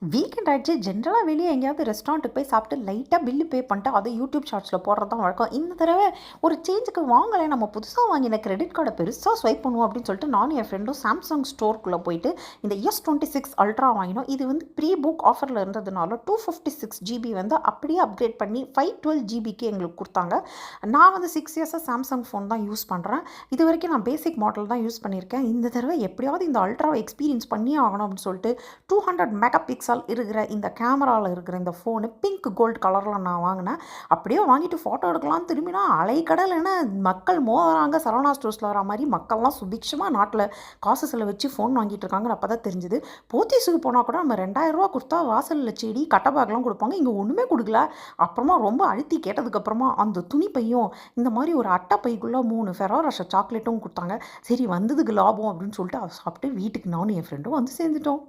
Weekend ஆயிடுச்சு. ஜென்ரலா வெளிய எங்கேயாவது ரெஸ்டாரண்ட்டுக்கு போய் சாப்பிட்டு லைட்டா பில்லு பே பண்ணிட்டு, அத யூடியூப் ஷார்ட்ஸ்ல போடுறது தான் வழக்கம். இந்த தடவ ஒரு சேஞ்சுக்கு வாங்களேன், நம்ம புதுசா வாங்கின கிரெடிட் கார்ட பெருசா ஸ்வைப் பண்ணுவோம் அப்படின்னு சொல்லிட்டு நானும் என் ஃப்ரெண்டும் சாம்சங் ஸ்டோருக்குள்ள போயிட்டு இந்த S26 அல்ட்ரா வாங்கினோம். இது வந்து ப்ரீ புக் ஆஃபர்ல இருந்ததுனால 256 ஜிபி வந்து அப்படியே அப்கிரேட் பண்ணி 512 ஜிபிக்கு எங்களுக்கு குடுத்தாங்க. நான் வந்து 6 இயர்ஸா சாம்சங் ஃபோன் தான் யூஸ் பண்றேன். இதுவரைக்கும் நான் பேசிக் மாடல் தான் யூஸ் பண்ணியிருக்கேன். இந்த தடவ எப்படியாவது இந்த அல்ட்ராவ எக்ஸ்பீரியன்ஸ் பண்ணியே ஆகணும் அப்படின்னு சொல்லிட்டு 200 மெகா பிக்சல் இருக்கிற இந்த கேமராவில் இருக்கிற இந்த ஃபோனு பிங்க் கோல்டு கலரில் நான் வாங்கினேன். அப்படியே வாங்கிட்டு ஃபோட்டோ எடுக்கலாம்னு திரும்பினா அலைக்கடல் என மக்கள் மோதுறாங்க. சரவணா ஸ்டோர்ஸில் வர மாதிரி மக்கள்லாம் சுபிக்ஷமாக நாட்டில் காசு செலவு வச்சு ஃபோன் வாங்கிட்டு இருக்காங்கன்னு அப்போ தான் தெரிஞ்சுது. போத்தீஸுக்கு போனால் கூட நம்ம 2000 ரூபா கொடுத்தா வாசலில் செடி கட்ட பேக்லாம் கொடுப்பாங்க. இங்கே ஒன்றுமே கொடுக்கல. அப்புறமா ரொம்ப அழுத்தி கேட்டதுக்கப்புறமா அந்த துணி பையும் இந்த மாதிரி ஒரு அட்டை பைக்குள்ளே 3 ஃபெரோ ரோஷர் சாக்லேட்டும் கொடுத்தாங்க. சரி வந்ததுக்கு லாபம் அப்படின்னு சொல்லிட்டு அதை சாப்பிட்டு வீட்டுக்கு நானும் என் ஃப்ரெண்டும் வந்து சேர்ந்துட்டோம்.